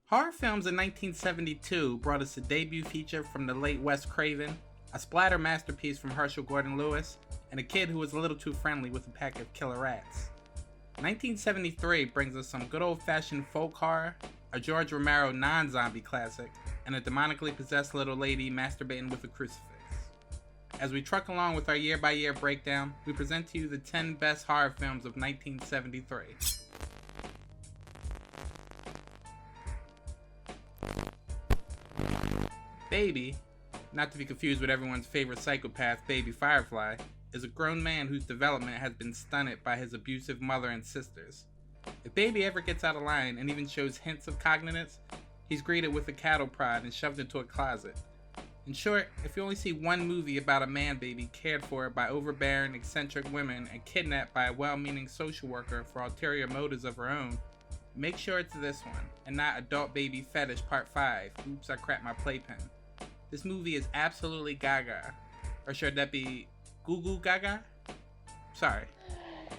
Horror films in 1972 brought us a debut feature from the late Wes Craven, a splatter masterpiece from Herschell Gordon Lewis, and a kid who was a little too friendly with a pack of killer rats. 1973 brings us some good old-fashioned folk horror, a George Romero non-zombie classic, and a demonically possessed little lady masturbating with a crucifix. As we truck along with our year-by-year breakdown, we present to you the 10 best horror films of 1973. Baby, not to be confused with everyone's favorite psychopath, Baby Firefly, is a grown man whose development has been stunted by his abusive mother and sisters. If Baby ever gets out of line and even shows hints of cognizance, he's greeted with a cattle prod and shoved into a closet. In short, if you only see one movie about a man-baby cared for by overbearing, eccentric women and kidnapped by a well-meaning social worker for ulterior motives of her own, make sure it's this one, and not Adult Baby Fetish Part 5, Oops, I Cracked My Playpen. This movie is absolutely gaga. Or should that be Goo Goo Gaga? Sorry.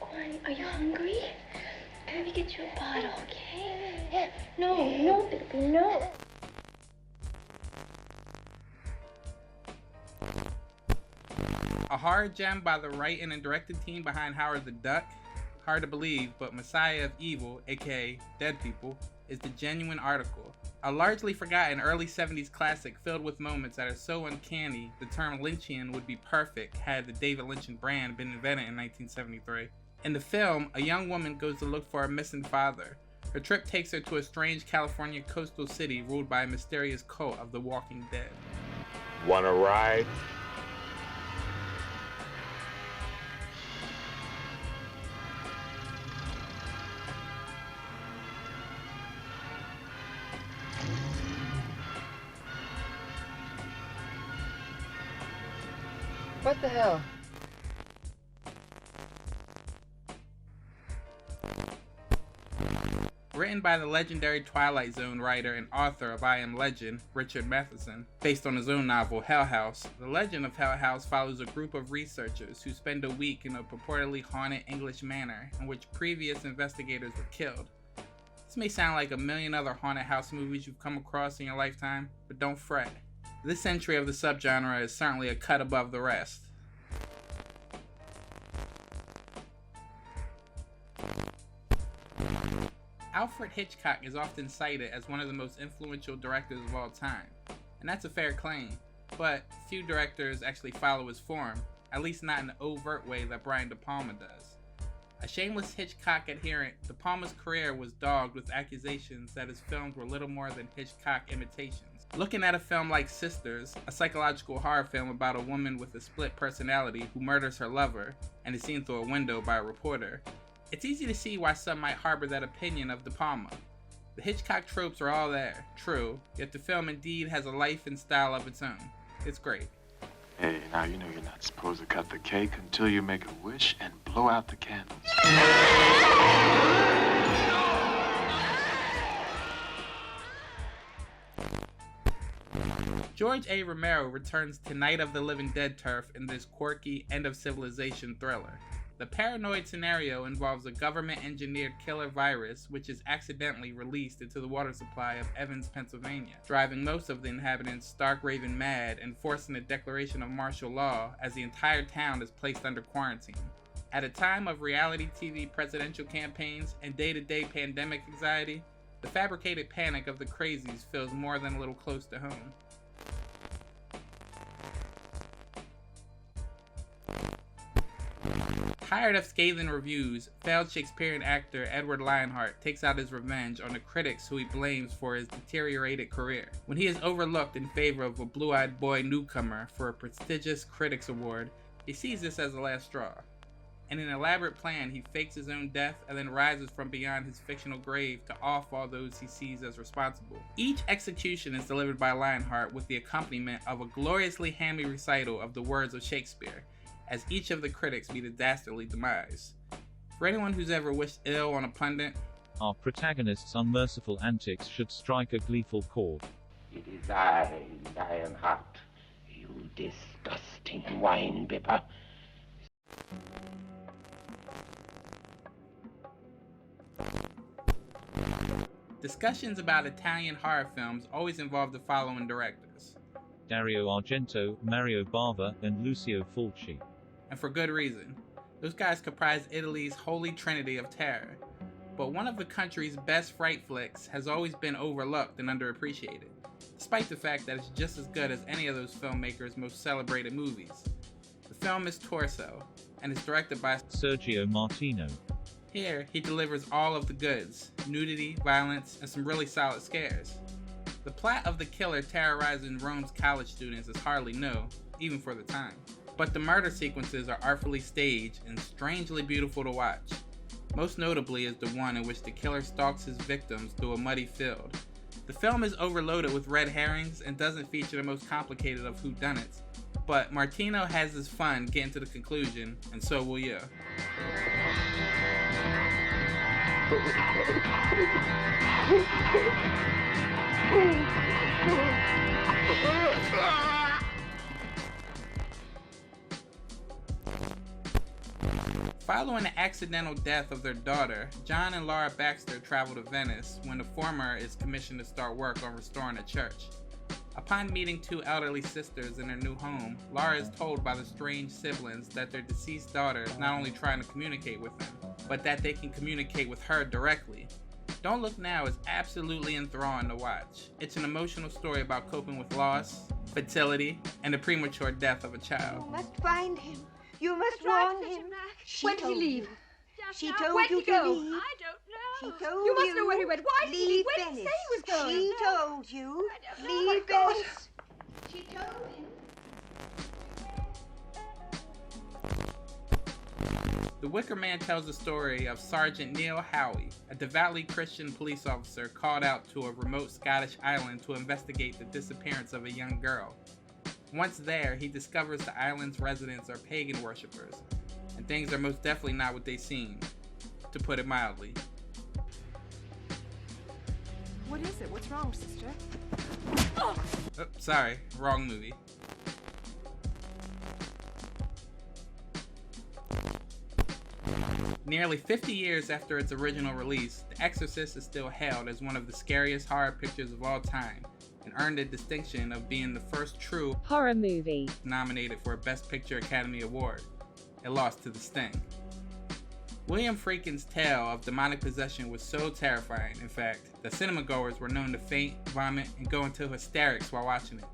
Corny, are you hungry? Let me get you a bottle, okay? No, baby, no. A horror gem by the writing and directing team behind Howard the Duck. Hard to believe, but Messiah of Evil, aka Dead People, is the genuine article. A largely forgotten early 70s classic filled with moments that are so uncanny, the term Lynchian would be perfect had the David Lynch brand been invented in 1973. In the film, a young woman goes to look for a missing father. Her trip takes her to a strange California coastal city ruled by a mysterious cult of the Walking Dead. Wanna ride? What the hell? Written by the legendary Twilight Zone writer and author of I Am Legend, Richard Matheson, based on his own novel Hellhouse, the legend of Hellhouse follows a group of researchers who spend a week in a purportedly haunted English manor in which previous investigators were killed. This may sound like a million other haunted house movies you've come across in your lifetime, but don't fret. This entry of the subgenre is certainly a cut above the rest. Alfred Hitchcock is often cited as one of the most influential directors of all time, and that's a fair claim, but few directors actually follow his form, at least not in the overt way that Brian De Palma does. A shameless Hitchcock adherent, De Palma's career was dogged with accusations that his films were little more than Hitchcock imitations. Looking at a film like Sisters, a psychological horror film about a woman with a split personality who murders her lover and is seen through a window by a reporter, it's easy to see why some might harbor that opinion of De Palma. The Hitchcock tropes are all there, true, yet the film indeed has a life and style of its own. It's great. Hey, now you know you're not supposed to cut the cake until you make a wish and blow out the candles. George A. Romero returns to Night of the Living Dead turf in this quirky end-of-civilization thriller. The paranoid scenario involves a government-engineered killer virus which is accidentally released into the water supply of Evans, Pennsylvania, driving most of the inhabitants stark raving mad and forcing a declaration of martial law as the entire town is placed under quarantine. At a time of reality TV presidential campaigns and day-to-day pandemic anxiety, the fabricated panic of the Crazies feels more than a little close to home. Tired of scathing reviews, failed Shakespearean actor Edward Lionheart takes out his revenge on the critics who he blames for his deteriorated career. When he is overlooked in favor of a blue-eyed boy newcomer for a prestigious critics award, he sees this as the last straw. In an elaborate plan, he fakes his own death and then rises from beyond his fictional grave to off all those he sees as responsible. Each execution is delivered by Lionheart with the accompaniment of a gloriously hammy recital of the words of Shakespeare, as each of the critics meet a dastardly demise. For anyone who's ever wished ill on a pundit, our protagonist's unmerciful antics should strike a gleeful chord. It is I, Lionheart, you disgusting wine-bibber. Discussions about Italian horror films always involve the following directors: Dario Argento, Mario Bava, and Lucio Fulci. And for good reason. Those guys comprise Italy's holy trinity of terror. But one of the country's best fright flicks has always been overlooked and underappreciated, despite the fact that it's just as good as any of those filmmakers' most celebrated movies. The film is Torso, and is directed by Sergio Martino. Here, he delivers all of the goods: nudity, violence, and some really solid scares. The plot of the killer terrorizing Rome's college students is hardly new, even for the time. But the murder sequences are artfully staged and strangely beautiful to watch. Most notably is the one in which the killer stalks his victims through a muddy field. The film is overloaded with red herrings and doesn't feature the most complicated of whodunits, but Martino has his fun getting to the conclusion, and so will you. Following the accidental death of their daughter, John and Laura Baxter travel to Venice when the former is commissioned to start work on restoring a church. Upon meeting two elderly sisters in their new home, Laura is told by the strange siblings that their deceased daughter is not only trying to communicate with them, but that they can communicate with her directly. Don't Look Now is absolutely enthralling to watch. It's an emotional story about coping with loss, fertility, and the premature death of a child. You must find him. You must warn him. When did he leave? She told Where'd you he go? to leave. I don't know. She told You must know where he went. Why did he leave leave? Where did Venice. he say he was going? She told you. I don't know. Leave Oh, my God. Venice. She told him. The Wicker Man tells the story of Sergeant Neil Howey, a devoutly Christian police officer called out to a remote Scottish island to investigate the disappearance of a young girl. Once there, he discovers the island's residents are pagan worshippers, and things are most definitely not what they seem, to put it mildly. What is it? What's wrong, sister? Oh, sorry, wrong movie. Nearly 50 years after its original release, The Exorcist is still hailed as one of the scariest horror pictures of all time, and earned the distinction of being the first true horror movie nominated for a Best Picture Academy Award. It lost to The Sting. William Friedkin's tale of demonic possession was so terrifying, in fact, that cinemagoers were known to faint, vomit, and go into hysterics while watching it.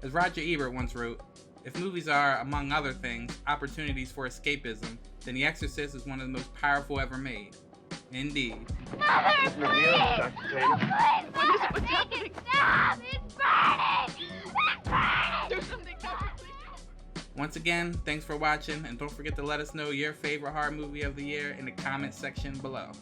As Roger Ebert once wrote, if movies are, among other things, opportunities for escapism, then The Exorcist is one of the most powerful ever made. Indeed. Mother, please! What is it? What's happening? Stop! It's burning! It's burning! Do something. Once again, thanks for watching, and don't forget to let us know your favorite horror movie of the year in the comments section below.